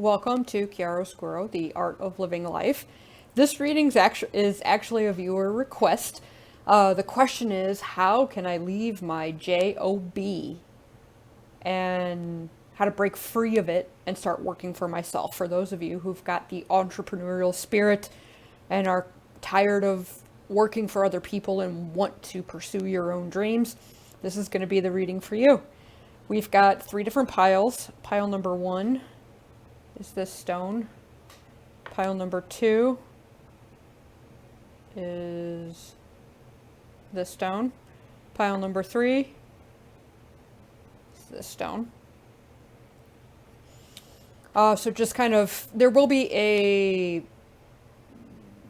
Welcome to Chiaroscuro, the Art of Living Life. This reading is actually a viewer request. The question is, how can I leave my J.O.B and how to break free of it and start working for myself? For those of you who've got the entrepreneurial spirit and are tired of working for other people and want to pursue your own dreams, this is going to be the reading for you. We've got 3 different piles. Pile number 1 is this stone. Pile number 2 is this stone. Pile number 3 is this stone. So just kind of, there will be a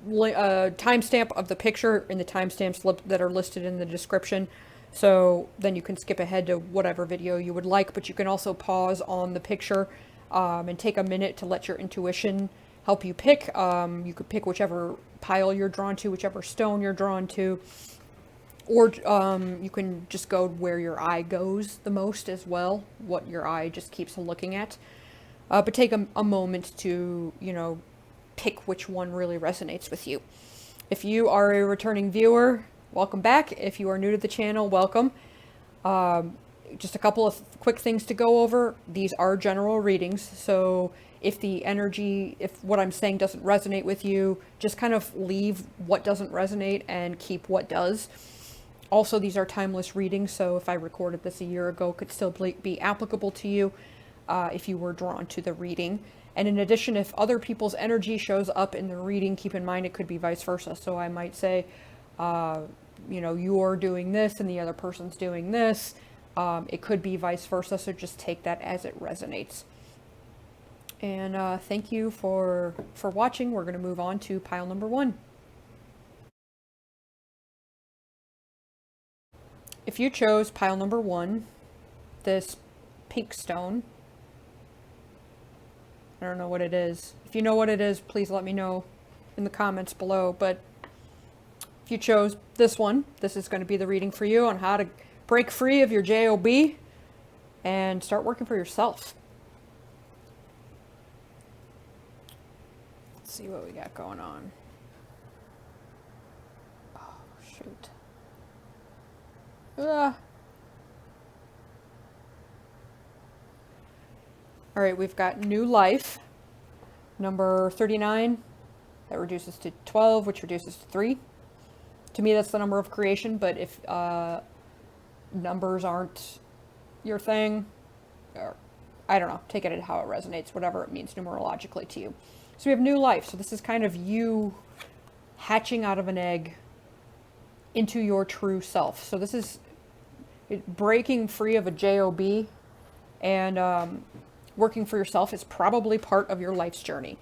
timestamp of the picture in the timestamps that are listed in the description. So then you can skip ahead to whatever video you would like, but you can also pause on the picture and take a minute to let your intuition help you pick. You could pick whichever pile you're drawn to, whichever stone you're drawn to, or you can just go where your eye goes the most as well, what your eye just keeps looking at. But take a moment to, pick which one really resonates with you. If you are a returning viewer, welcome back. If you are new to the channel, welcome. Just a couple of quick things to go over. These are general readings, so if what I'm saying doesn't resonate with you, just kind of leave what doesn't resonate and keep what does. Also, these are timeless readings, so if I recorded this a year ago, it could still be applicable to you if you were drawn to the reading. And in addition, if other people's energy shows up in the reading, keep in mind it could be vice versa. So I might say, you're doing this and the other person's doing this. It could be vice versa, so just take that as it resonates. And thank you for watching. We're going to move on to pile number 1. If you chose pile number 1, this pink stone, I don't know what it is. If you know what it is, please let me know in the comments below. But if you chose this one, this is going to be the reading for you on how to break free of your J.O.B and start working for yourself. Let's see what we got going on. Oh, shoot. All right, we've got new life, number 39, that reduces to 12, which reduces to 3. To me, that's the number of creation, but if numbers aren't your thing, or I don't know, take it how it resonates, whatever it means numerologically to you. So we have new life. So this is kind of you hatching out of an egg into your true self. So this is breaking free of a J.O.B and working for yourself is probably part of your life's journey.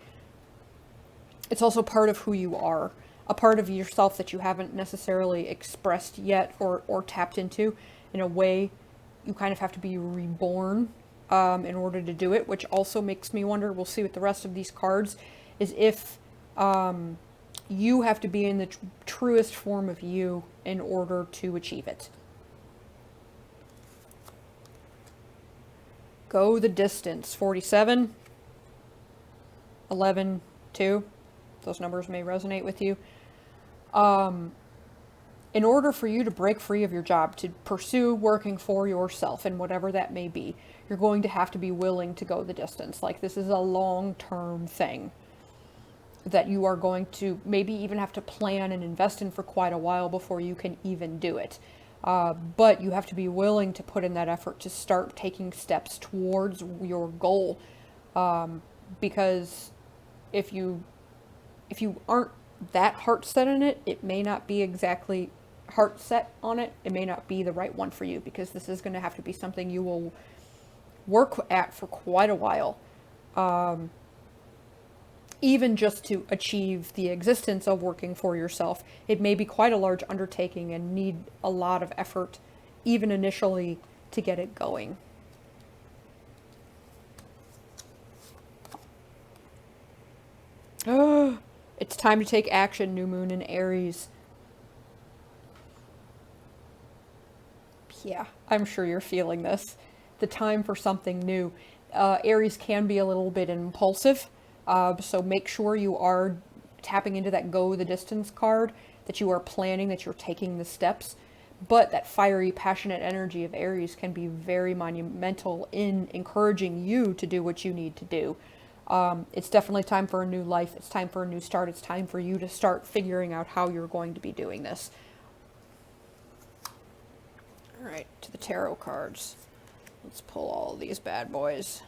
It's also part of who you are, a part of yourself that you haven't necessarily expressed yet or tapped into. In a way, you kind of have to be reborn in order to do it, which also makes me wonder, we'll see with the rest of these cards, is if you have to be in the truest form of you in order to achieve it. Go the distance. 47, 11, 2. Those numbers may resonate with you. In order for you to break free of your job, to pursue working for yourself and whatever that may be, you're going to have to be willing to go the distance. Like, this is a long-term thing that you are going to maybe even have to plan and invest in for quite a while before you can even do it. But you have to be willing to put in that effort to start taking steps towards your goal. Because if you aren't that heart set in it, it may not be exactly heart set on it. It may not be the right one for you, because this is going to have to be something you will work at for quite a while. Even just to achieve the existence of working for yourself, it may be quite a large undertaking and need a lot of effort, even initially, to get it going. It's time to take action, new moon in Aries. Yeah, I'm sure you're feeling this. The time for something new. Aries can be a little bit impulsive, so make sure you are tapping into that go the distance card, that you are planning, that you're taking the steps. But that fiery, passionate energy of Aries can be very monumental in encouraging you to do what you need to do. It's definitely time for a new life. It's time for a new start. It's time for you to start figuring out how you're going to be doing this. All right, to the tarot cards. Let's pull all these bad boys.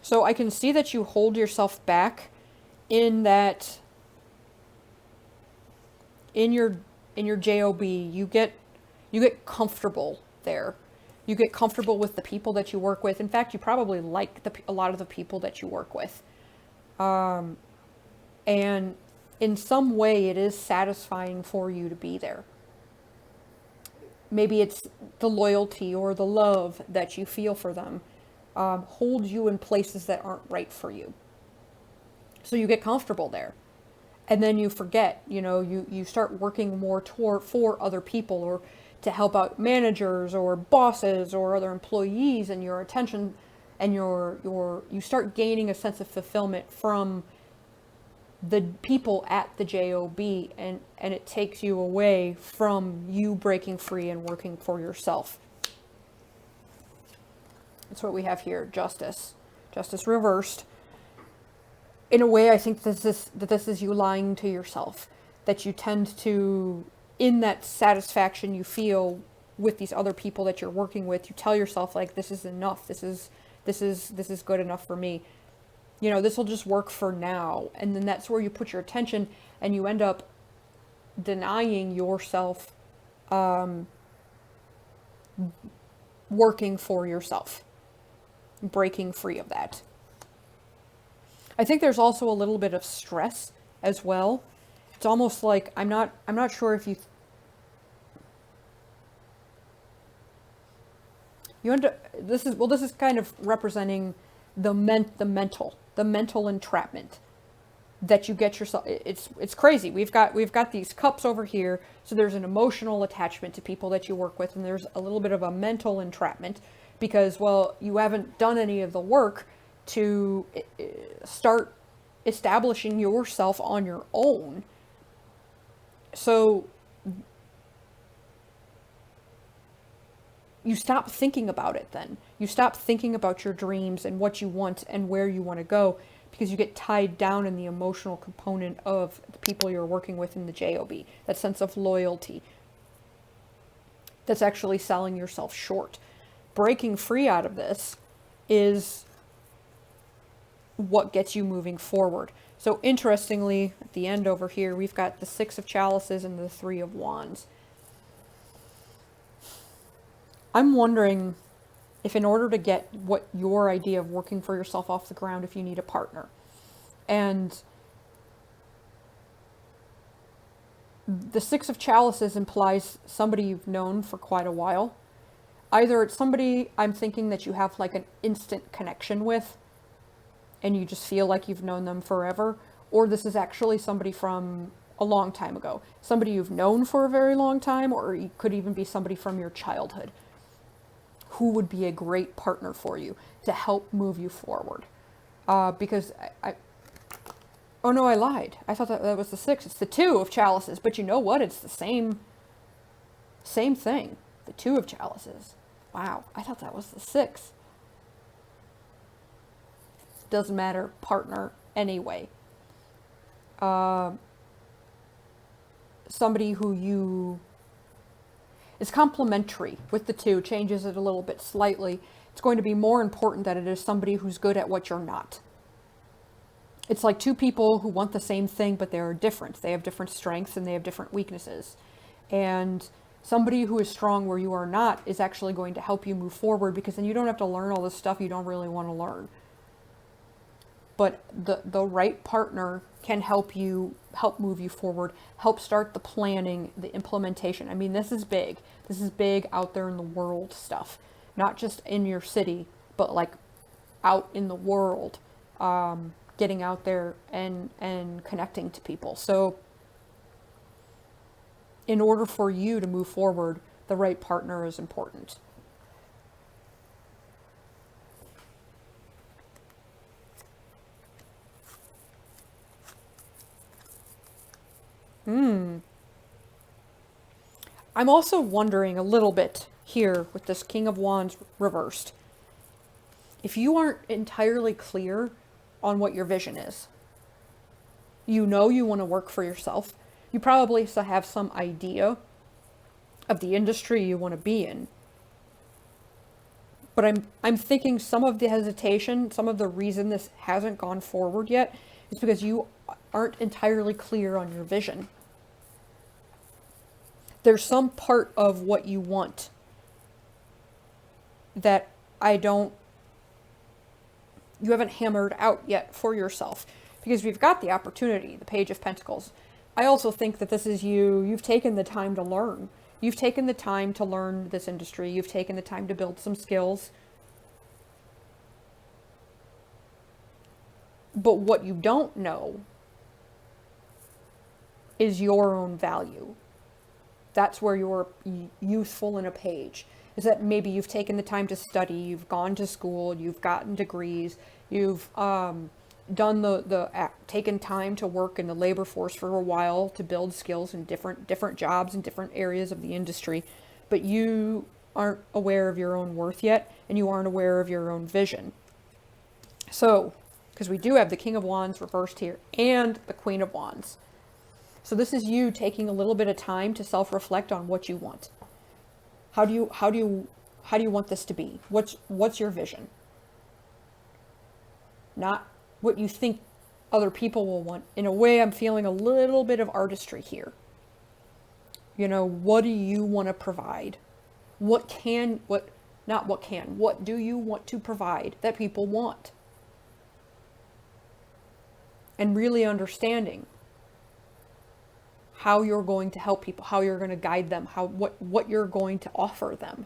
So I can see that you hold yourself back in that, in your J.O.B, you get comfortable there. You get comfortable with the people that you work with. In fact, you probably like a lot of the people that you work with. And in some way, it is satisfying for you to be there. Maybe it's the loyalty or the love that you feel for them holds you in places that aren't right for you. So you get comfortable there. And then you forget, you start working more for other people, or to help out managers or bosses or other employees, and your attention and you start gaining a sense of fulfillment from the people at the J.O.B, and it takes you away from you breaking free and working for yourself. That's what we have here, justice. Justice reversed. In a way, I think this is you lying to yourself. That you tend to, in that satisfaction you feel with these other people that you're working with, you tell yourself, like, this is enough. This is good enough for me. This will just work for now. And then that's where you put your attention, and you end up denying yourself working for yourself. Breaking free of that. I think there's also a little bit of stress as well. It's almost like I'm not sure if you this is kind of representing the mental entrapment that you get yourself. It's crazy. We've got these cups over here, so there's an emotional attachment to people that you work with, and there's a little bit of a mental entrapment because, well, you haven't done any of the work to start establishing yourself on your own. So you stop thinking about it then. You stop thinking about your dreams and what you want and where you want to go, because you get tied down in the emotional component of the people you're working with in the J.O.B. That sense of loyalty. That's actually selling yourself short. Breaking free out of this is what gets you moving forward. So interestingly, at the end over here, we've got the Six of Chalices and the Three of Wands. I'm wondering if, in order to get what your idea of working for yourself off the ground, if you need a partner. And the Six of Chalices implies somebody you've known for quite a while. Either it's somebody, I'm thinking, that you have like an instant connection with, and you just feel like you've known them forever, or this is actually somebody from a long time ago. Somebody you've known for a very long time, or it could even be somebody from your childhood who would be a great partner for you to help move you forward. Because oh no, I lied. I thought that was the Six. It's the Two of Chalices, but you know what? It's the same thing. The Two of Chalices. Wow, I thought that was the Six. Doesn't matter, partner anyway. Somebody who you is complementary with the Two, changes it a little bit slightly. It's going to be more important that it is somebody who's good at what you're not. It's like two people who want the same thing, but they're different. They have different strengths and they have different weaknesses. And somebody who is strong where you are not is actually going to help you move forward, because then you don't have to learn all this stuff you don't really want to learn. But the right partner can help move you forward, help start the planning, the implementation. I mean, this is big. This is big out there in the world stuff. Not just in your city, but like out in the world. getting out there and connecting to people. So in order for you to move forward, the right partner is important. I'm also wondering a little bit here with this King of Wands reversed. If you aren't entirely clear on what your vision is, you know you want to work for yourself. You probably have some idea of the industry you want to be in. But I'm thinking some of the hesitation, some of the reason this hasn't gone forward yet is because you aren't entirely clear on your vision. There's some part of what you want that you haven't hammered out yet for yourself, because we've got the opportunity, the Page of Pentacles. I also think that this is you've taken the time to learn. You've taken the time to learn this industry. You've taken the time to build some skills. But what you don't know is your own value. That's where you're youthful in a page. Is that maybe you've taken the time to study, you've gone to school, you've gotten degrees, you've taken time to work in the labor force for a while to build skills in different jobs in different areas of the industry, but you aren't aware of your own worth yet, and you aren't aware of your own vision. So, because we do have the King of Wands reversed here and the Queen of Wands. So this is you taking a little bit of time to self-reflect on what you want. How do you want this to be? What's your vision? Not what you think other people will want. In a way, I'm feeling a little bit of artistry here. What do you want to provide? What do you want to provide that people want? And really understanding how you're going to help people, how you're going to guide them, what you're going to offer them.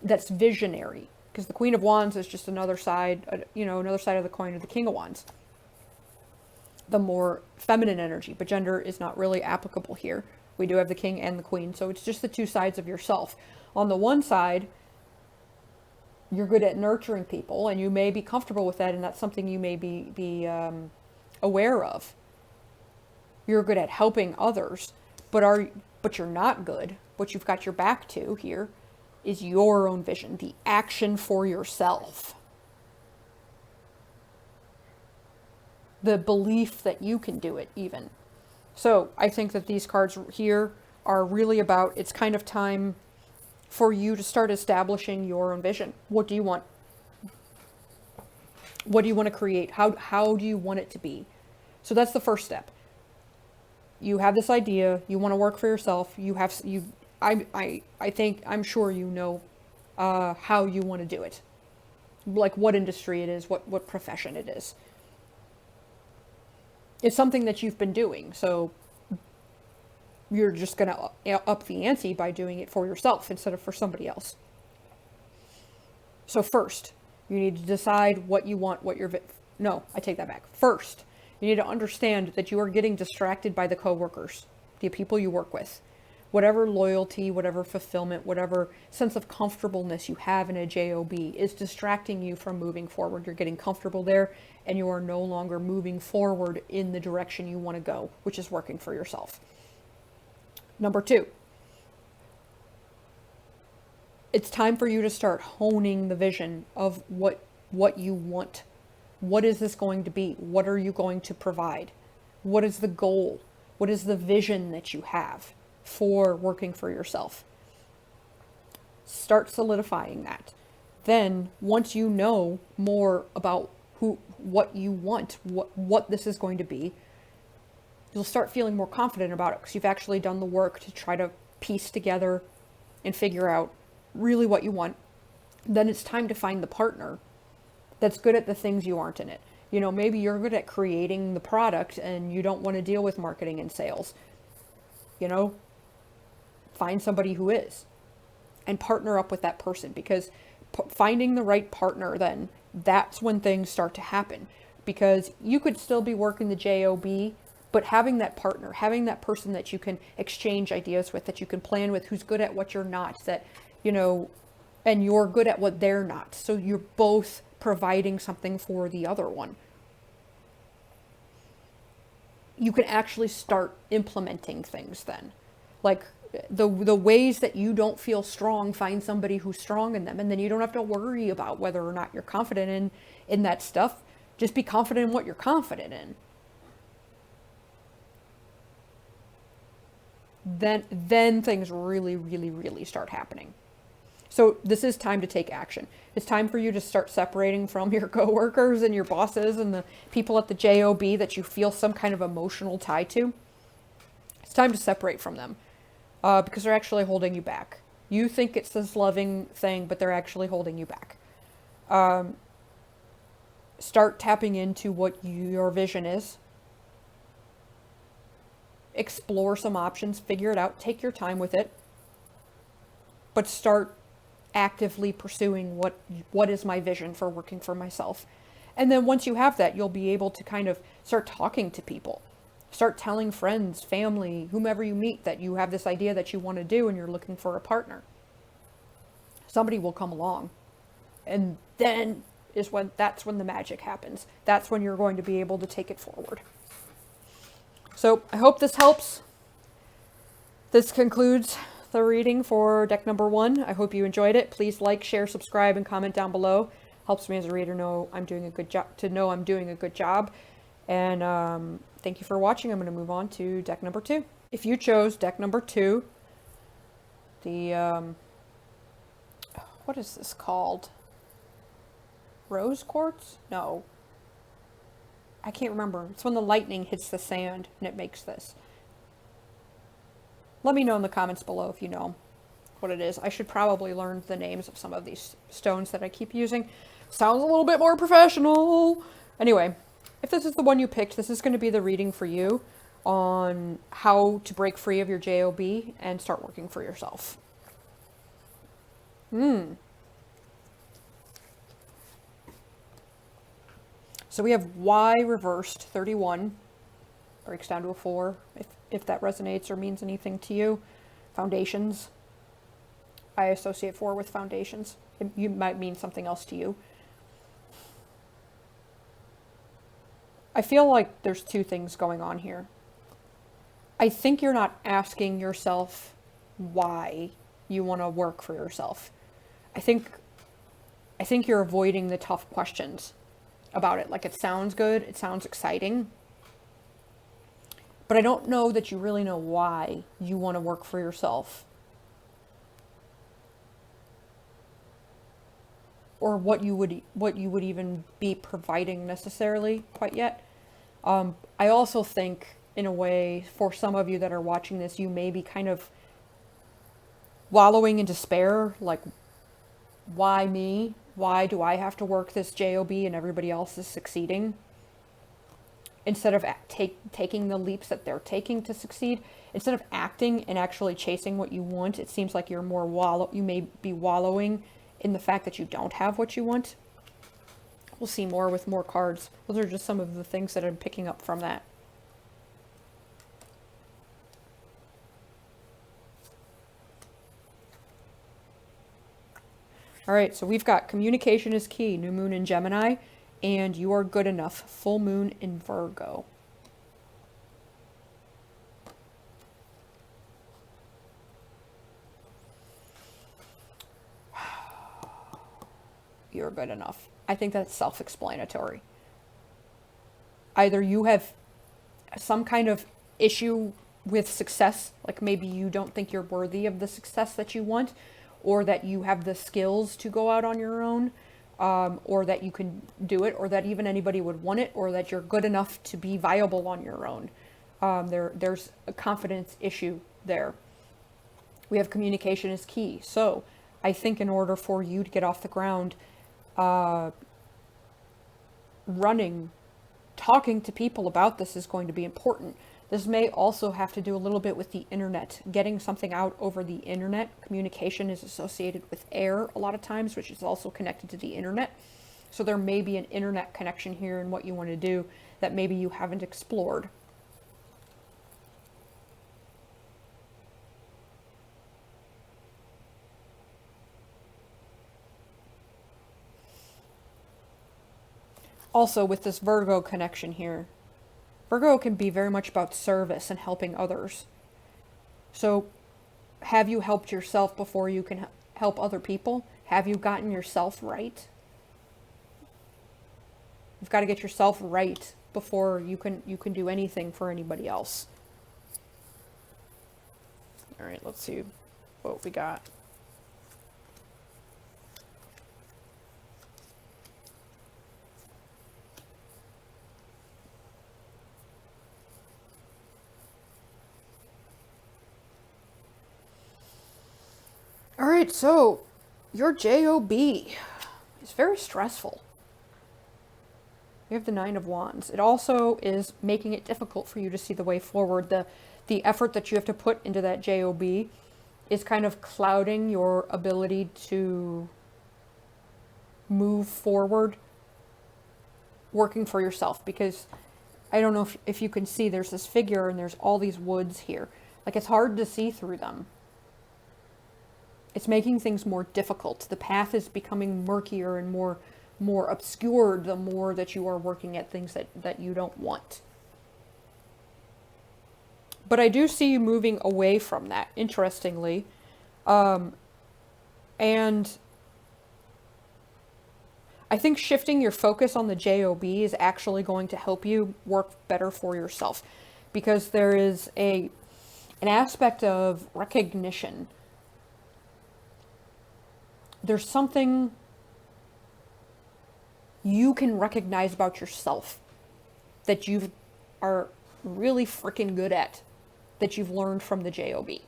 That's visionary, because the Queen of Wands is just another side, another side of the coin of the King of Wands. The more feminine energy, but gender is not really applicable here. We do have the King and the Queen, so it's just the two sides of yourself. On the one side, you're good at nurturing people, and you may be comfortable with that, and that's something you may be aware of. You're good at helping others, but you're not good. What you've got your back to here is your own vision, the action for yourself. The belief that you can do it even. So I think that these cards here are really about, it's kind of time for you to start establishing your own vision. What do you want? What do you want to create? How do you want it to be? So that's the first step. You have this idea, you want to work for yourself, I'm sure you know how you want to do it. Like what industry it is, what profession it is. It's something that you've been doing, so you're just going to up the ante by doing it for yourself instead of for somebody else. So first, you need to decide what you want, no, I take that back. First, you need to understand that you are getting distracted by the coworkers, the people you work with. Whatever loyalty, whatever fulfillment, whatever sense of comfortableness you have in a J.O.B. is distracting you from moving forward. You're getting comfortable there, and you are no longer moving forward in the direction you want to go, which is working for yourself. Number 2, it's time for you to start honing the vision of what you want. What is this going to be? What are you going to provide? What is the goal? What is the vision that you have for working for yourself? Start solidifying that. Then, once you know more about what you want, what this is going to be, you'll start feeling more confident about it because you've actually done the work to try to piece together and figure out really what you want. Then it's time to find the partner that's good at the things you aren't in it. Maybe you're good at creating the product and you don't want to deal with marketing and sales. Find somebody who is and partner up with that person, because finding the right partner, then that's when things start to happen. because you could still be working the J.O.B, but having that partner, having that person that you can exchange ideas with, that you can plan with, who's good at what you're not, that, you know, and you're good at what they're not. So you're both providing something for the other one. You can actually start implementing things then. Like the ways that you don't feel strong, find somebody who's strong in them. And then you don't have to worry about whether or not you're confident in that stuff. Just be confident in what you're confident in. Then things really, really, really start happening. So this is time to take action. It's time for you to start separating from your coworkers and your bosses and the people at the J.O.B that you feel some kind of emotional tie to. It's time to separate from them because they're actually holding you back. You think it's this loving thing, but they're actually holding you back. Start tapping into what your vision is. Explore some options, figure it out, take your time with it, but start actively pursuing what is my vision for working for myself. And then once you have that, you'll be able to kind of start talking to people. Start telling friends, family, whomever you meet that you have this idea that you want to do and you're looking for a partner. Somebody will come along. And then that's when the magic happens. That's when you're going to be able to take it forward. So I hope this helps. This concludes the reading for deck number 1. I hope you enjoyed it. Please like, share, subscribe, and comment down below. Helps me as a reader know I'm doing a good job. And thank you for watching. I'm going to move on to deck number 2. If you chose deck number 2, the what is this called? Rose quartz? No. I can't remember. It's when the lightning hits the sand and it makes this. Let me know in the comments below if you know what it is. I should probably learn the names of some of these stones that I keep using. Sounds a little bit more professional. Anyway, if this is the one you picked, this is going to be the reading for you on how to break free of your J.O.B and start working for yourself. So we have Y reversed, 31, breaks down to a 4, if that resonates or means anything to you. Foundations. I associate 4 with foundations. It might mean something else to you. I feel like there's 2 things going on here. I think you're not asking yourself why you want to work for yourself. I think you're avoiding the tough questions about it. Like, it sounds good, it sounds exciting, but I don't know that you really know why you want to work for yourself, or what you would even be providing necessarily quite yet. I also think, in a way, for some of you that are watching this, you may be kind of wallowing in despair, like, why me? Why do I have to work this J.O.B and everybody else is succeeding? Instead of taking the leaps that they're taking to succeed, instead of acting and actually chasing what you want, it seems like you're you may be wallowing in the fact that you don't have what you want. We'll see more with more cards. Those are just some of the things that I'm picking up from that. All right, so we've got communication is key, new moon in Gemini, and you are good enough, full moon in Virgo. You're good enough. I think that's self-explanatory. Either you have some kind of issue with success, like maybe you don't think you're worthy of the success that you want, or that you have the skills to go out on your own, or that you can do it, or that even anybody would want it, or that you're good enough to be viable on your own. There's a confidence issue there. We have communication is key. So I think in order for you to get off the ground, running, talking to people about this is going to be important. This may also have to do a little bit with the internet, getting something out over the internet. Communication is associated with air a lot of times, which is also connected to the internet. So there may be an internet connection here in what you want to do that maybe you haven't explored. Also, with this Virgo connection here, Virgo can be very much about service and helping others. So, have you helped yourself before you can help other people? Have you gotten yourself right? You've got to get yourself right before you can do anything for anybody else. All right, let's see what we got. All right, so your J.O.B. is very stressful. You have the Nine of Wands. It also is making it difficult for you to see the way forward. The effort that you have to put into that J.O.B. is kind of clouding your ability to move forward working for yourself, because I don't know if you can see, there's this figure and there's all these woods here. Like, it's hard to see through them. It's making things more difficult. The path is becoming murkier and more obscured the more that you are working at things that you don't want. But I do see you moving away from that, interestingly. And I think shifting your focus on the J.O.B. is actually going to help you work better for yourself, because there is an aspect of recognition. There's something you can recognize about yourself that you are really freaking good at, that you've learned from the J.O.B.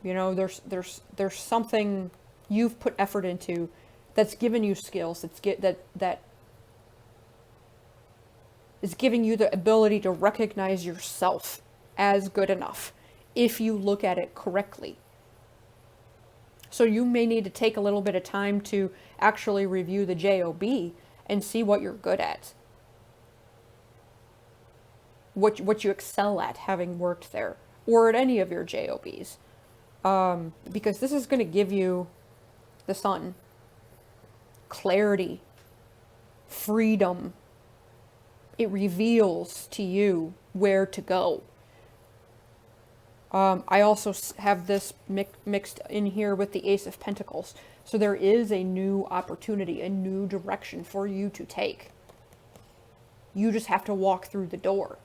You know, there's something you've put effort into that's given you skills, that is giving you the ability to recognize yourself as good enough if you look at it correctly. So you may need to take a little bit of time to actually review the J.O.B. and see what you're good at. What you excel at, having worked there, or at any of your J.O.B.s. Because this is going to give you the Sun, clarity, freedom. It reveals to you where to go. I also have this mixed in here with the Ace of Pentacles. So there is a new opportunity, a new direction for you to take. You just have to walk through the door.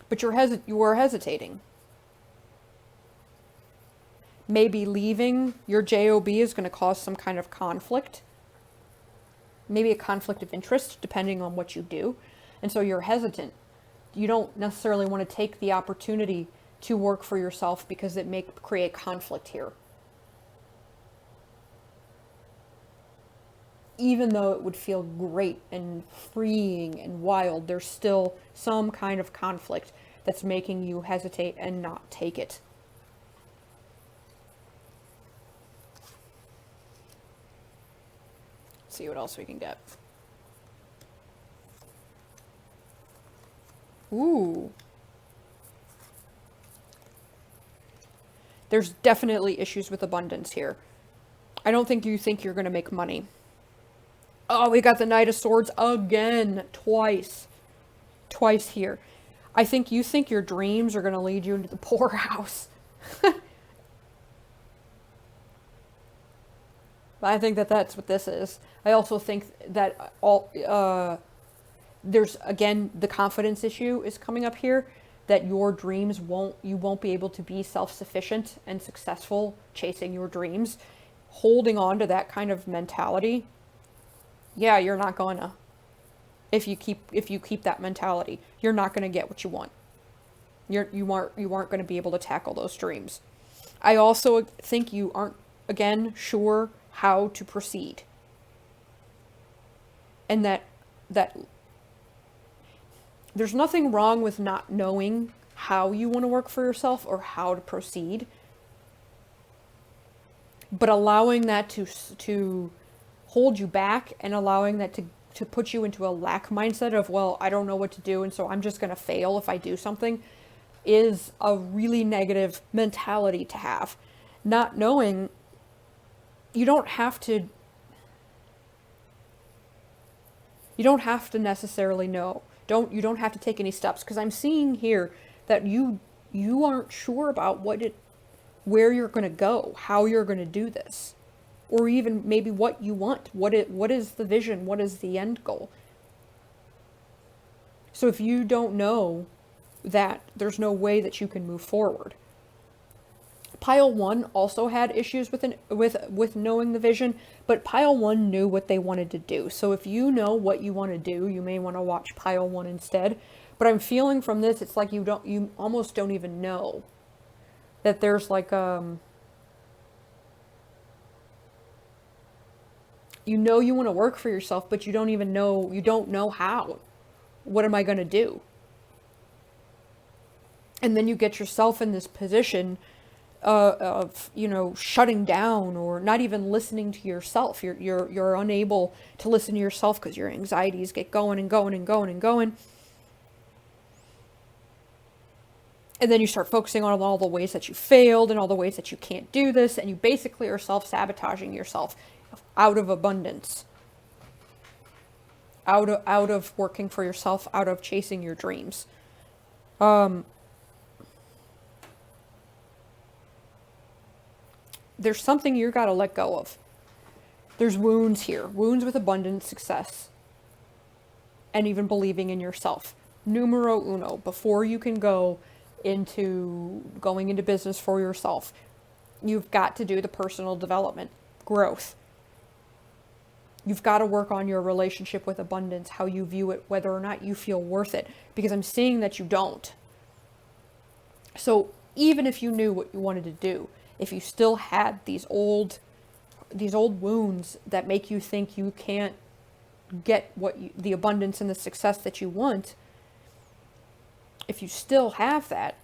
But you are hesitating. Maybe leaving your J.O.B. is going to cause some kind of conflict. Maybe a conflict of interest, depending on what you do. And so you're hesitant. You don't necessarily want to take the opportunity to work for yourself because it may create conflict here. Even though it would feel great and freeing and wild, there's still some kind of conflict that's making you hesitate and not take it. Let's see what else we can get. Ooh. There's definitely issues with abundance here. I don't think you think you're going to make money. Oh, we got the Knight of Swords again. Twice here. I think you think your dreams are going to lead you into the poorhouse. I think that's what this is. I also think that there's, again, the confidence issue is coming up here, that your dreams you won't be able to be self-sufficient and successful chasing your dreams. Holding on to that kind of mentality, yeah, you're not gonna. If you keep that mentality, you're not gonna get what you want. You aren't gonna be able to tackle those dreams. I also think you aren't, again, sure how to proceed. And that there's nothing wrong with not knowing how you want to work for yourself or how to proceed. but allowing that to hold you back and allowing that to put you into a lack mindset of, well, I don't know what to do, and so I'm just going to fail if I do something, is a really negative mentality to have. Not knowing, you don't have to necessarily know. You don't have to take any steps, because I'm seeing here that you aren't sure about where you're going to go, how you're going to do this, or even maybe what you want. What is the vision? What is the end goal? So if you don't know that, there's no way that you can move forward. Pile 1 also had issues with knowing the vision, but Pile 1 knew what they wanted to do. So if you know what you want to do, you may want to watch Pile 1 instead. But I'm feeling from this, it's like you almost don't even know that there's like you know you want to work for yourself, but you don't know how. What am I going to do? And then you get yourself in this position of, shutting down or not even listening to yourself. You're unable to listen to yourself because your anxieties get going and going and going and going. And then you start focusing on all the ways that you failed and all the ways that you can't do this, and you basically are self-sabotaging yourself out of abundance, out of working for yourself, out of chasing your dreams. There's something you got to let go of. There's wounds here. Wounds with abundant success. And even believing in yourself. Numero uno. Before you can going into business for yourself, you've got to do the personal development, growth. You've got to work on your relationship with abundance, how you view it, whether or not you feel worth it. Because I'm seeing that you don't. So even if you knew what you wanted to do, if you still had these old wounds that make you think you can't get the abundance and the success that you want, if you still have that,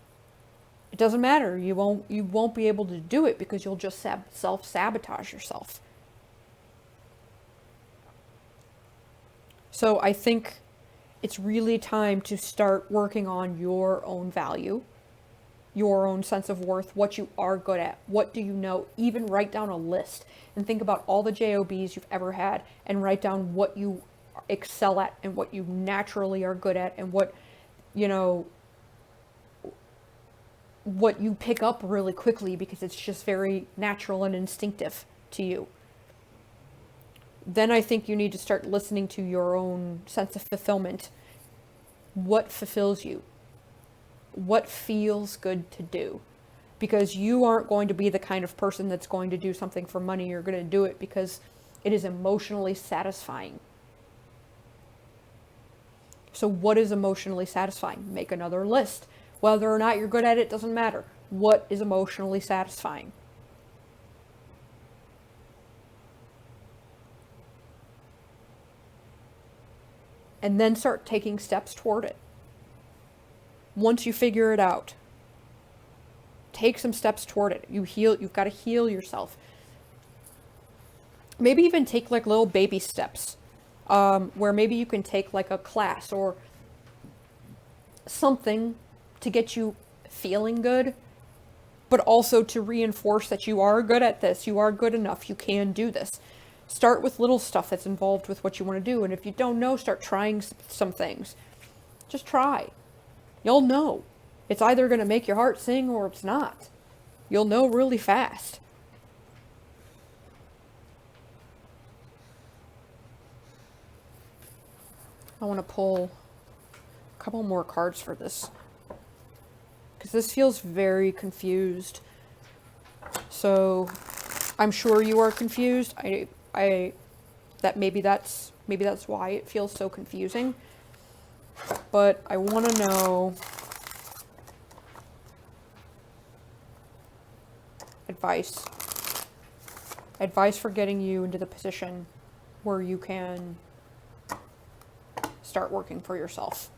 it doesn't matter. You won't be able to do it, because you'll just self-sabotage yourself. So I think it's really time to start working on your own value, your own sense of worth, what you are good at, what do you know. Even write down a list and think about all the J.O.Bs you've ever had, and write down what you excel at and what you naturally are good at, and what you pick up really quickly because it's just very natural and instinctive to you. Then I think you need to start listening to your own sense of fulfillment. What fulfills you? What feels good to do? Because you aren't going to be the kind of person that's going to do something for money. You're going to do it because it is emotionally satisfying. So what is emotionally satisfying? Make another list. Whether or not you're good at it doesn't matter. What is emotionally satisfying? And then start taking steps toward it. Once you figure it out, take some steps toward it. You've got to heal yourself. Maybe even take like little baby steps, where maybe you can take like a class or something to get you feeling good, but also to reinforce that you are good at this. You are good enough. You can do this. Start with little stuff that's involved with what you want to do. And if you don't know, start trying some things. Just try. You'll know. It's either going to make your heart sing or it's not. You'll know really fast. I want to pull a couple more cards for this, because this feels very confused. So I'm sure you are confused. Maybe that's why it feels so confusing. But I want to know advice for getting you into the position where you can start working for yourself.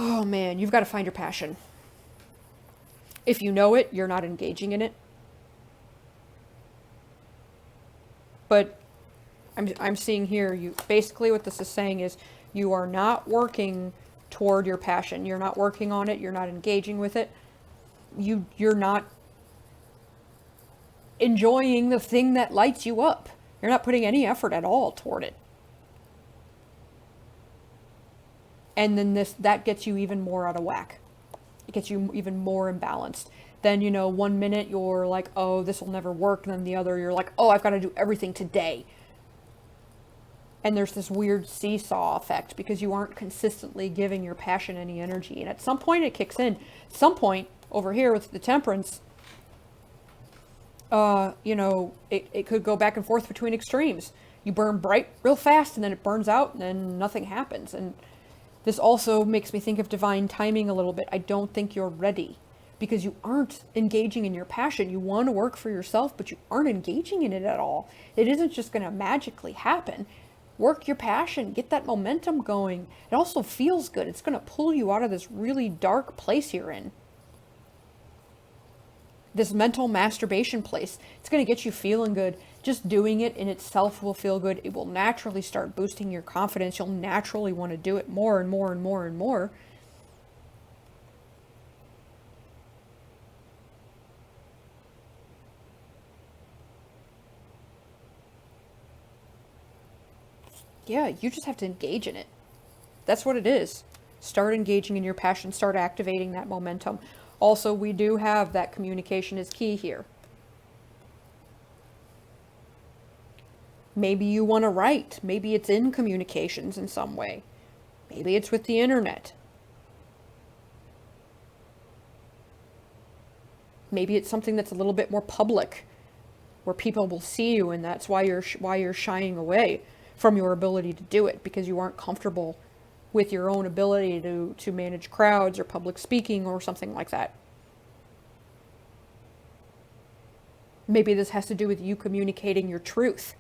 Oh man, you've got to find your passion. If you know it, you're not engaging in it. But I'm seeing here, you basically what this is saying is you are not working toward your passion. You're not working on it. You're not engaging with it. You're not enjoying the thing that lights you up. You're not putting any effort at all toward it. And then that gets you even more out of whack. It gets you even more imbalanced. Then, 1 minute you're like, oh, this will never work. And then the other, you're like, oh, I've got to do everything today. And there's this weird seesaw effect because you aren't consistently giving your passion any energy. And at some point it kicks in. At some point over here with the temperance, it could go back and forth between extremes. You burn bright real fast and then it burns out and then nothing happens. And this also makes me think of divine timing a little bit. I don't think you're ready because you aren't engaging in your passion. You want to work for yourself, but you aren't engaging in it at all. It isn't just going to magically happen. Work your passion, get that momentum going. It also feels good. It's going to pull you out of this really dark place you're in. This mental masturbation place. It's going to get you feeling good. Just doing it in itself will feel good. It will naturally start boosting your confidence. You'll naturally want to do it more and more and more and more. Yeah, you just have to engage in it. That's what it is. Start engaging in your passion. Start activating that momentum. Also, we do have that communication is key here. Maybe you want to write. Maybe it's in communications in some way. Maybe it's with the internet. Maybe it's something that's a little bit more public, where people will see you, and that's why you're shying away from your ability to do it, because you aren't comfortable with your own ability to manage crowds or public speaking or something like that. Maybe this has to do with you communicating your truth.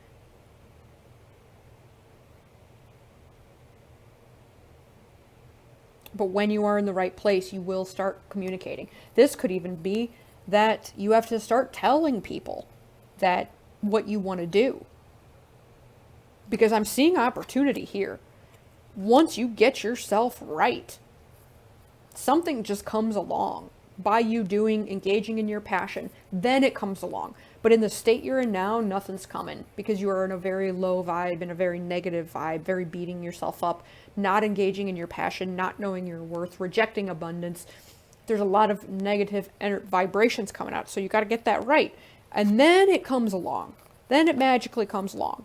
But when you are in the right place, you will start communicating. This could even be that you have to start telling people that what you want to do. Because I'm seeing opportunity here. Once you get yourself right, something just comes along by you engaging in your passion. Then it comes along. But in the state you're in now, nothing's coming because you are in a very low vibe, in a very negative vibe, very beating yourself up, not engaging in your passion, not knowing your worth, rejecting abundance. There's a lot of negative vibrations coming out. So you got to get that right. And then it comes along. Then it magically comes along.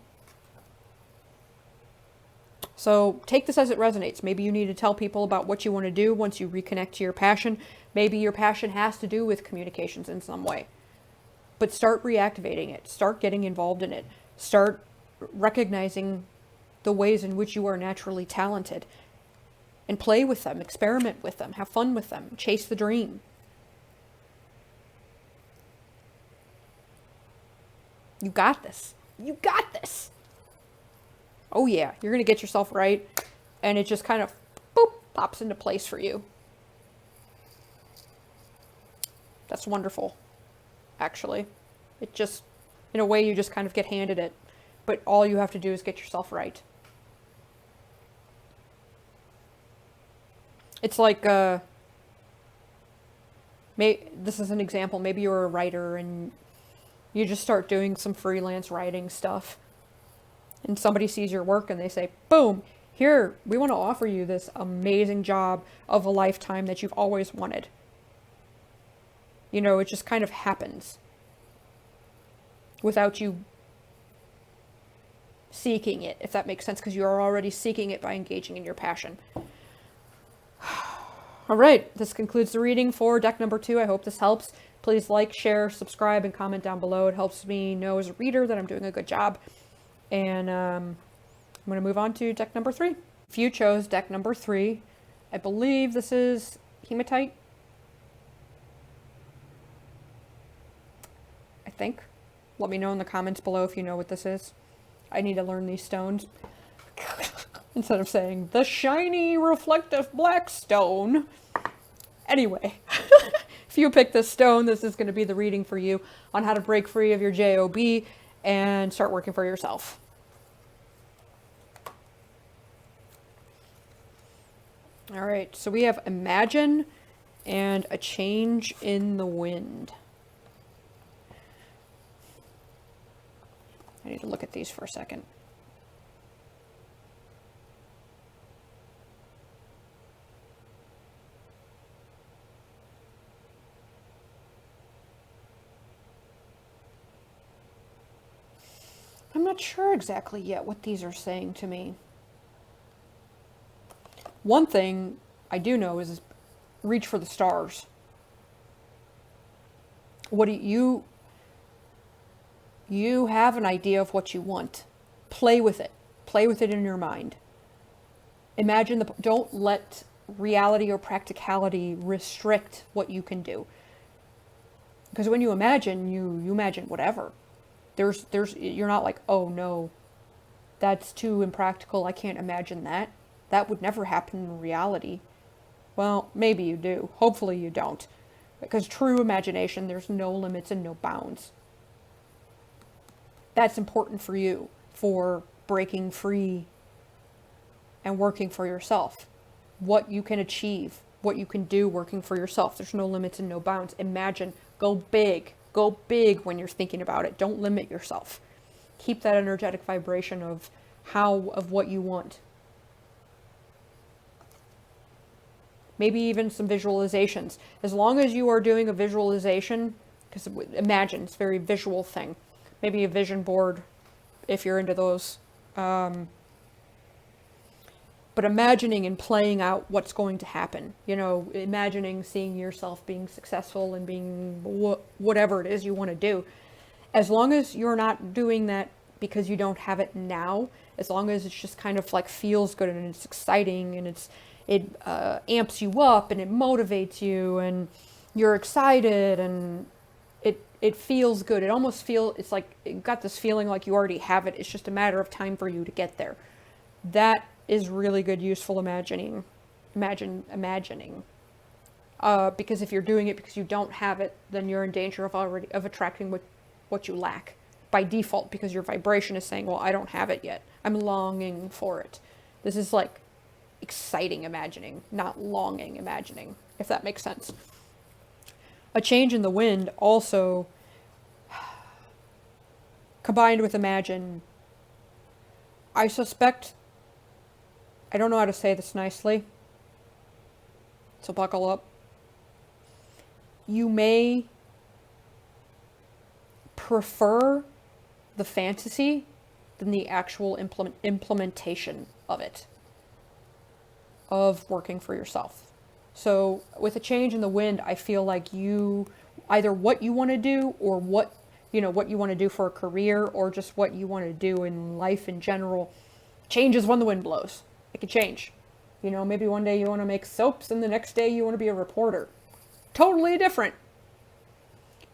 So take this as it resonates. Maybe you need to tell people about what you want to do once you reconnect to your passion. Maybe your passion has to do with communications in some way. But start reactivating it. Start getting involved in it. Start recognizing the ways in which you are naturally talented. And play with them. Experiment with them. Have fun with them. Chase the dream. You got this. You got this. Oh yeah, you're going to get yourself right, and it just kind of, boop, pops into place for you. That's wonderful, actually. It just, in a way, you just kind of get handed it, but all you have to do is get yourself right. It's like, this is an example, maybe you're a writer, and you just start doing some freelance writing stuff. And somebody sees your work and they say, boom, here, we want to offer you this amazing job of a lifetime that you've always wanted. It just kind of happens without you seeking it, if that makes sense, because you are already seeking it by engaging in your passion. All right, this concludes the reading for deck number 2. I hope this helps. Please like, share, subscribe, and comment down below. It helps me know as a reader that I'm doing a good job. And I'm going to move on to deck number 3. If you chose deck number 3, I believe this is hematite. I think. Let me know in the comments below if you know what this is. I need to learn these stones. instead of saying the shiny reflective black stone. Anyway, if you pick this stone, this is going to be the reading for you on how to break free of your J.O.B. and start working for yourself. All right, so we have imagine and a change in the wind. I need to look at these for a second. I'm not sure exactly yet what these are saying to me. One thing I do know is reach for the stars. What do you have an idea of what you want. Play with it. Play with it in your mind. Imagine don't let reality or practicality restrict what you can do. Because when you imagine, you imagine whatever. You're not like, oh no, that's too impractical, I can't imagine that. That would never happen in reality. Well, maybe you do. Hopefully you don't. Because true imagination, there's no limits and no bounds. That's important for you, for breaking free and working for yourself. What you can achieve, what you can do working for yourself. There's no limits and no bounds. Imagine, go big. Go big when you're thinking about it. Don't limit yourself. Keep that energetic vibration of what you want. Maybe even some visualizations. As long as you are doing a visualization, because imagine, it's a very visual thing. Maybe a vision board if you're into those. But imagining and playing out what's going to happen. You know, imagining seeing yourself being successful and being whatever it is you want to do. As long as you're not doing that because you don't have it now, as long as it's just kind of like feels good and it's exciting and it amps you up and it motivates you and you're excited and it feels good. It almost it's like it got this feeling like you already have it. It's just a matter of time for you to get there. That is really good, useful imagining. Because if you're doing it because you don't have it, then you're in danger of attracting what you lack by default, because your vibration is saying, well, I don't have it yet. I'm longing for it. This is like exciting imagining, not longing imagining, if that makes sense. A change in the wind also, combined with imagine, I suspect, I don't know how to say this nicely, so buckle up. You may prefer the fantasy than the actual implementation of it, of working for yourself. So with a change in the wind, I feel like you, either what you want to do or what you want to do for a career or just what you want to do in life in general, changes when the wind blows. It can change. You know, maybe one day you want to make soaps and the next day you want to be a reporter. Totally different.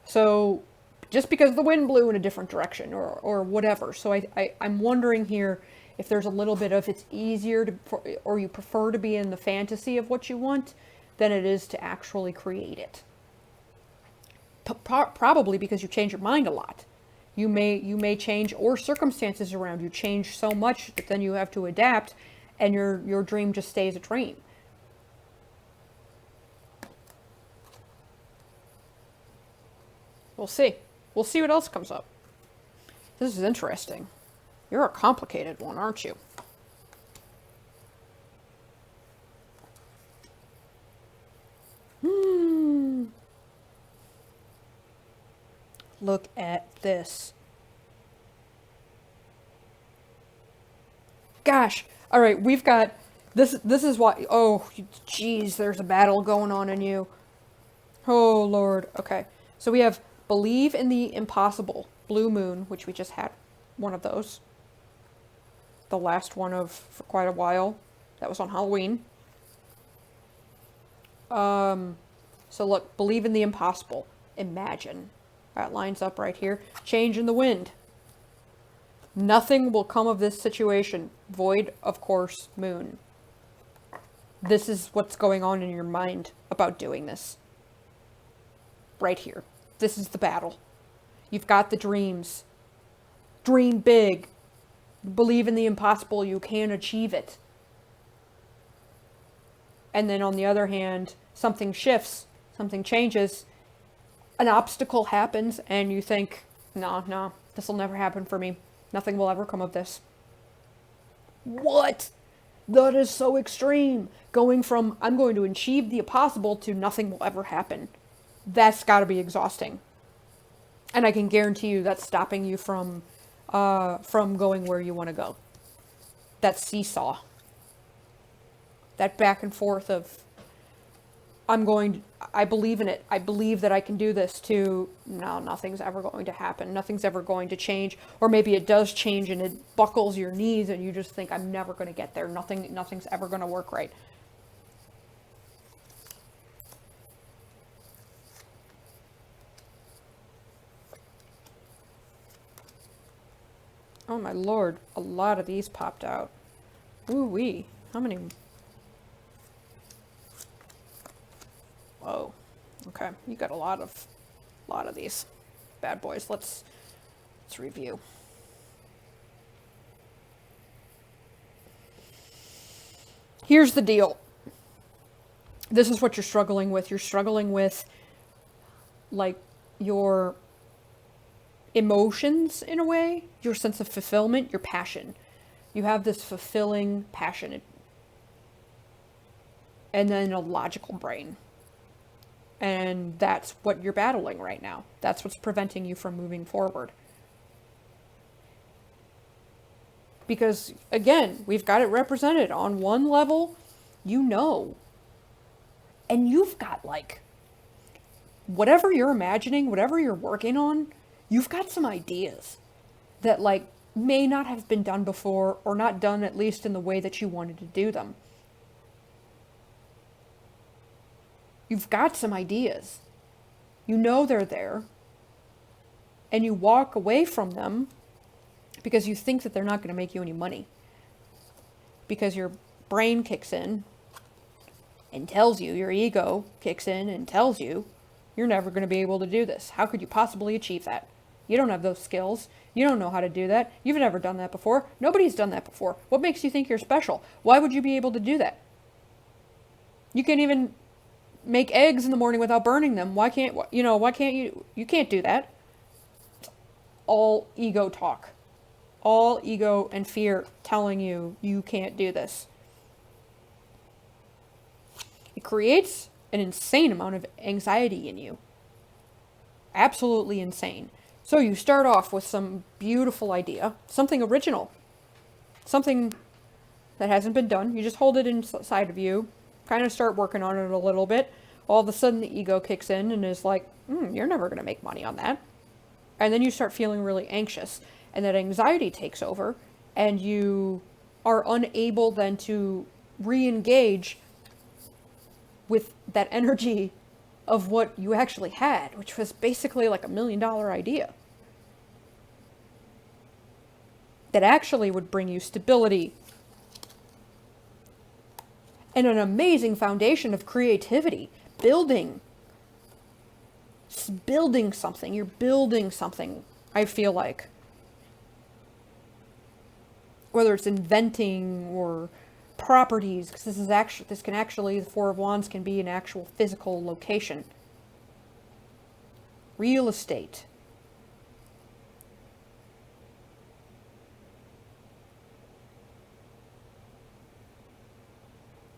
So just because the wind blew in a different direction or whatever. So I'm wondering here if there's a little bit of it's easier or you prefer to be in the fantasy of what you want than it is to actually create it. Probably because you change your mind a lot. You may change, or circumstances around you change so much that then you have to adapt and your dream just stays a dream. We'll see. We'll see what else comes up. This is interesting. You're a complicated one, aren't you? Look at this. Gosh. All right, we've got this is why, oh, geez, there's a battle going on in you. Oh, Lord. Okay. So we have believe in the impossible. Blue moon, which we just had one of those. The last one for quite a while. That was on Halloween. So look, believe in the impossible. Imagine. That lines up right here. Change in the wind. Nothing will come of this situation. Void of course, moon. This is what's going on in your mind about doing this. Right here. This is the battle. You've got the dreams. Dream big. Believe in the impossible. You can achieve it. And then on the other hand, something shifts, something changes, an obstacle happens, and you think, no, this will never happen for me. Nothing will ever come of this. What? That is so extreme. Going from, I'm going to achieve the impossible to nothing will ever happen. That's got to be exhausting. And I can guarantee you that's stopping you from going where you want to go. That seesaw. That back and forth of, I believe in it. I believe that I can do this, to, no, nothing's ever going to happen. Nothing's ever going to change. Or maybe it does change and it buckles your knees and you just think, I'm never going to get there. Nothing's ever going to work right. Oh my lord, a lot of these popped out. Ooh-wee. How many? Whoa. Okay, you got a lot of these bad boys. Let's review. Here's the deal. This is what you're struggling with. You're struggling with, like, your emotions in a way, your sense of fulfillment, your passion. You have this fulfilling passion, and then a logical brain. And that's what you're battling right now. That's what's preventing you from moving forward. Because, again, we've got it represented on one level, you know. And you've got, like, whatever you're imagining, whatever you're working on, you've got some ideas that, like, may not have been done before, or not done at least in the way that you wanted to do them. You've got some ideas. You know they're there. And you walk away from them because you think that they're not going to make you any money. Because your brain kicks in and tells you, your ego kicks in and tells you, you're never going to be able to do this. How could you possibly achieve that? You don't have those skills. You don't know how to do that. You've never done that before. Nobody's done that before. What makes you think you're special? Why would you be able to do that? You can't even make eggs in the morning without burning them. Why can't you? You can't do that. All ego talk. All ego and fear telling you you can't do this. It creates an insane amount of anxiety in you. Absolutely insane. So you start off with some beautiful idea, something original, something that hasn't been done. You just hold it inside of you, kind of start working on it a little bit. All of a sudden the ego kicks in and is like, you're never going to make money on that. And then you start feeling really anxious, and that anxiety takes over, and you are unable then to re-engage with that energy of what you actually had, which was basically like $1 million idea. That actually would bring you stability and an amazing foundation of creativity, building something. You're building something, I feel like. Whether it's inventing or properties, because this can actually, the Four of Wands can be an actual physical location. Real estate.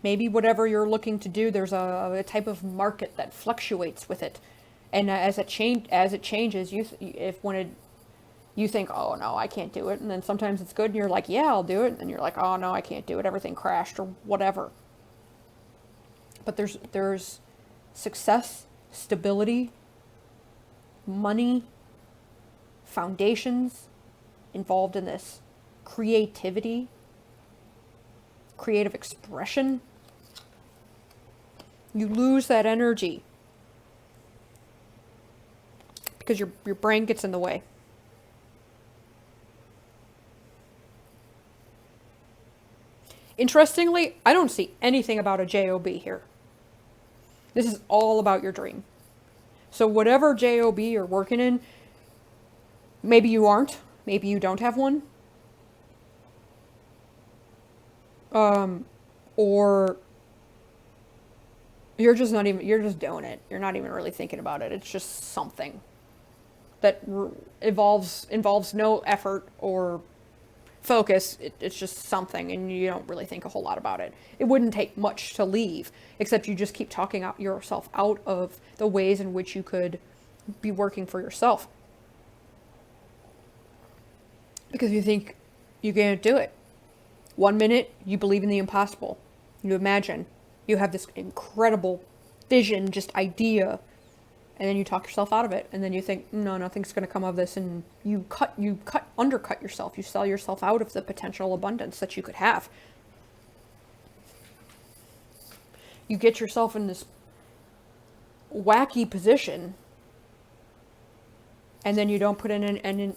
Maybe whatever you're looking to do, there's a type of market that fluctuates with it, and as it changes, you think, oh no, I can't do it, and then sometimes it's good, and you're like, yeah, I'll do it, and then you're like, oh no, I can't do it, everything crashed or whatever. But there's success, stability, money, foundations involved in this, creativity, creative expression. You lose that energy because your brain gets in the way. Interestingly, I don't see anything about a J.O.B. here. This is all about your dream. So whatever J.O.B. you're working in, maybe you aren't, maybe you don't have one, or you're just doing it. You're not even really thinking about it. It's just something that involves no effort or focus. It's just something, and you don't really think a whole lot about it. It wouldn't take much to leave, except you just keep talking yourself out of the ways in which you could be working for yourself. Because you think you can't do it. 1 minute, you believe in the impossible. You imagine. You have this incredible vision, just idea, and then you talk yourself out of it, and then you think, no, nothing's going to come of this, and you undercut yourself. You sell yourself out of the potential abundance that you could have. You get yourself in this wacky position, and then you don't put in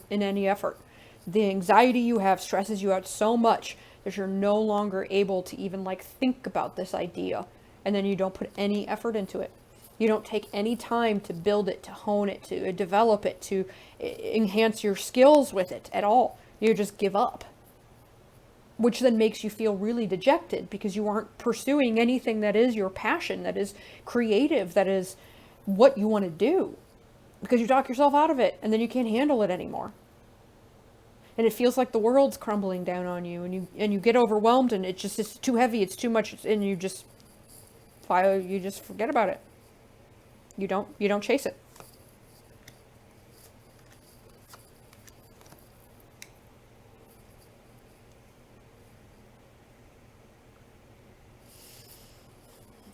any effort. The anxiety you have stresses you out so much that you're no longer able to even think about this idea, and then you don't put any effort into it. You don't take any time to build it, to hone it, to develop it, to enhance your skills with it at all. You just give up, which then makes you feel really dejected because you aren't pursuing anything that is your passion, that is creative, that is what you want to do, because you talk yourself out of it, and then you can't handle it anymore. And it feels like the world's crumbling down on you, and you get overwhelmed, and it's too heavy, it's too much, and you just forget about it. You don't chase it.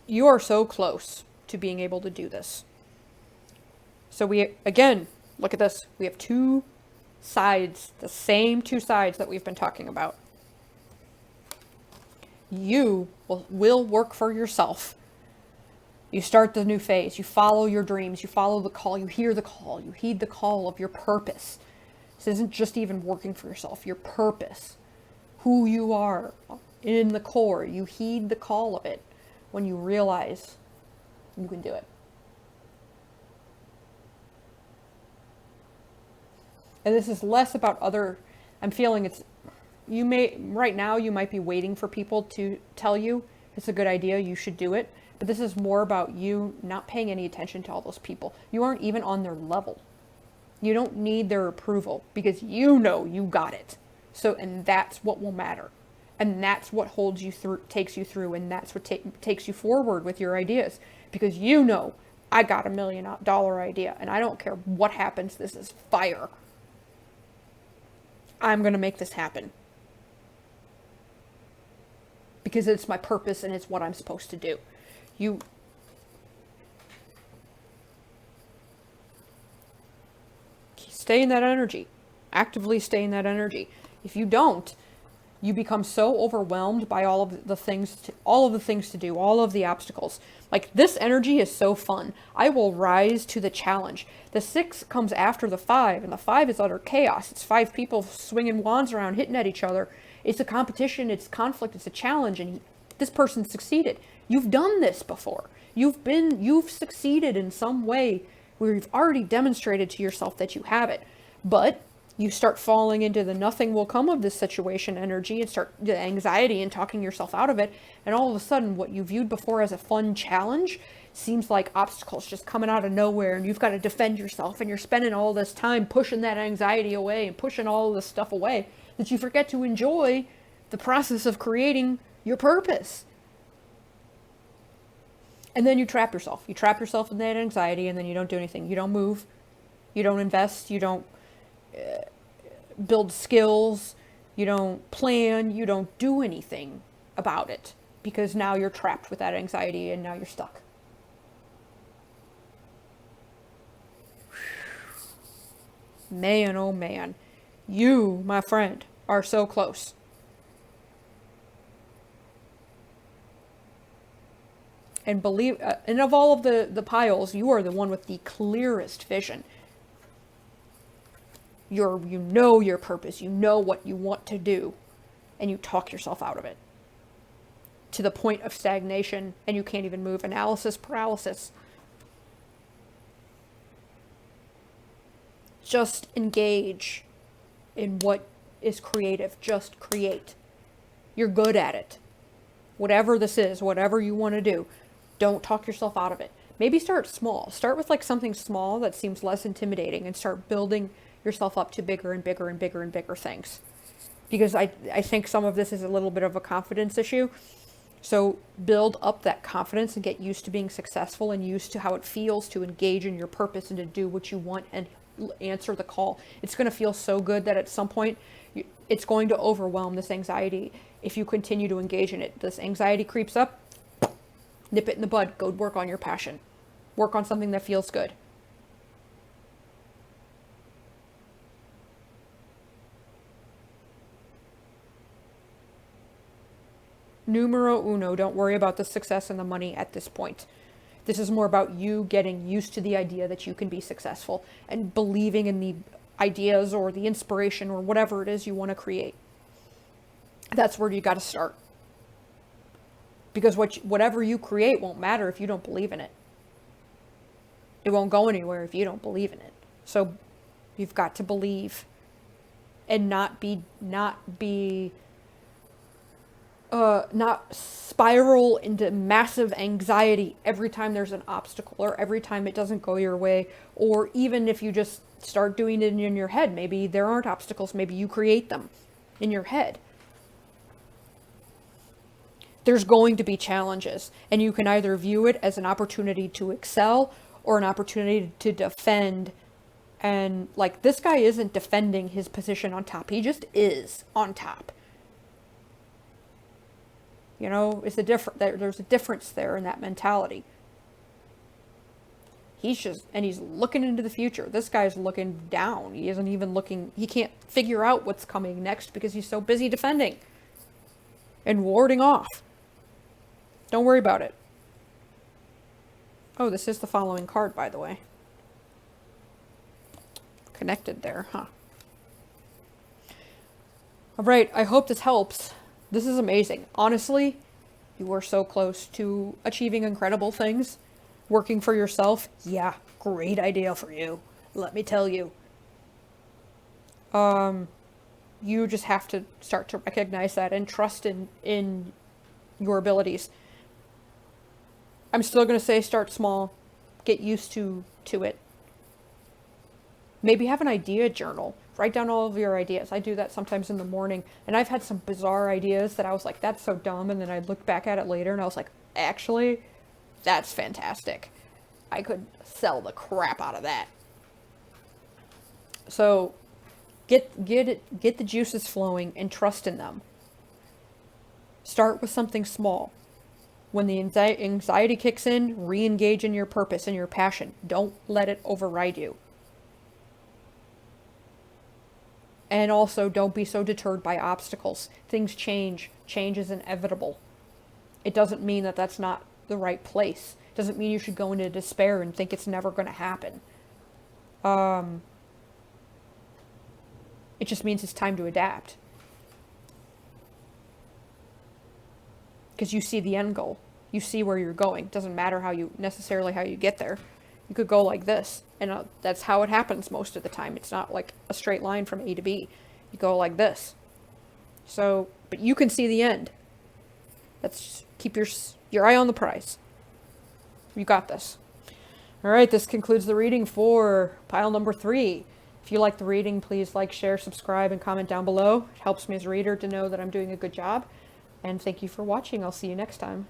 You are so close to being able to do this. So again, look at this. We have two sides, the same two sides that we've been talking about. You will work for yourself. You start the new phase. You follow your dreams. You follow the call. You hear the call. You heed the call of your purpose. This isn't just even working for yourself. Your purpose. Who you are in the core. You heed the call of it when you realize you can do it. And this is less about I'm feeling right now you might be waiting for people to tell you it's a good idea, you should do it. But this is more about you not paying any attention to all those people. You aren't even on their level. You don't need their approval because you know you got it. And that's what will matter. And that's what holds you through, takes you through, and that's what takes you forward with your ideas. Because you know, I got $1 million idea, and I don't care what happens, this is fire. I'm going to make this happen. Because it's my purpose and it's what I'm supposed to do. You stay in that energy. Actively stay in that energy. If you don't, you become so overwhelmed by all of the things to do, all of the obstacles. This energy is so fun. I will rise to the challenge. The 6 comes after the 5, and the 5 is utter chaos. It's 5 people swinging wands around, hitting at each other. It's a competition, it's conflict, it's a challenge, and this person succeeded. You've done this before. You've succeeded in some way where you've already demonstrated to yourself that you have it. But you start falling into the nothing will come of this situation energy and start the anxiety and talking yourself out of it. And all of a sudden, what you viewed before as a fun challenge seems like obstacles just coming out of nowhere, and you've got to defend yourself, and you're spending all this time pushing that anxiety away and pushing all of this stuff away that you forget to enjoy the process of creating your purpose. And then you trap yourself. You trap yourself in that anxiety, and then you don't do anything. You don't move. You don't invest. You don't build skills. You don't plan. You don't do anything about it because now you're trapped with that anxiety and now you're stuck. Man, oh man. You, my friend, are so close. And and of all of the piles, you are the one with the clearest vision. You know your purpose, you know what you want to do, and you talk yourself out of it. to the point of stagnation and you can't even move. Analysis paralysis. Just engage in what is creative. Just create. You're good at it. Whatever this is, whatever you want to do, don't talk yourself out of it. Maybe start small. Start with like something small that seems less intimidating and start building yourself up to bigger and bigger and bigger and bigger things. Because I think some of this is a little bit of a confidence issue. So build up that confidence and get used to being successful and used to how it feels to engage in your purpose and to do what you want and answer the call. It's going to feel so good that at some point it's going to overwhelm this anxiety if you continue to engage in it. This anxiety creeps up, nip it in the bud. Go work on your passion. Work on something that feels good. Numero uno, don't worry about the success and the money at this point. This is more about you getting used to the idea that you can be successful and believing in the ideas or the inspiration or whatever it is you want to create. That's where you got to start. Because whatever you create won't matter if you don't believe in it. It won't go anywhere if you don't believe in it. So you've got to believe and not spiral into massive anxiety every time there's an obstacle or every time it doesn't go your way, or even if you just start doing it in your head. Maybe there aren't obstacles, maybe you create them in your head. There's going to be challenges, and you can either view it as an opportunity to excel or an opportunity to defend. And like, this guy isn't defending his position on top, he just is on top. You know, there's a difference there in that mentality. He's looking into the future. This guy's looking down. He isn't even looking, he can't figure out what's coming next because he's so busy defending and warding off. Don't worry about it. Oh, this is the following card, by the way. Connected there, huh? All right, I hope this helps. This is amazing. Honestly, you are so close to achieving incredible things. Working for yourself, yeah, great idea for you. Let me tell you. You just have to start to recognize that and trust in your abilities. I'm still going to say start small. Get used to it. Maybe have an idea journal. Write down all of your ideas. I do that sometimes in the morning. And I've had some bizarre ideas that I was like, that's so dumb. And then I looked back at it later and I was like, actually, that's fantastic. I could sell the crap out of that. So get the juices flowing and trust in them. Start with something small. When the anxiety kicks in, re-engage in your purpose and your passion. Don't let it override you. And also, don't be so deterred by obstacles. Things change. Change is inevitable. It doesn't mean that that's not the right place. It doesn't mean you should go into despair and think it's never going to happen. It just means it's time to adapt. Because you see the end goal. You see where you're going. It doesn't matter how you get there. You could go like this, and that's how it happens most of the time. It's not like a straight line from A to B. You go like this. So, but you can see the end. Let's keep your eye on the prize. You got this. All right, this concludes the reading for pile number 3. If you like the reading, please like, share, subscribe, and comment down below. It helps me as a reader to know that I'm doing a good job. And thank you for watching. I'll see you next time.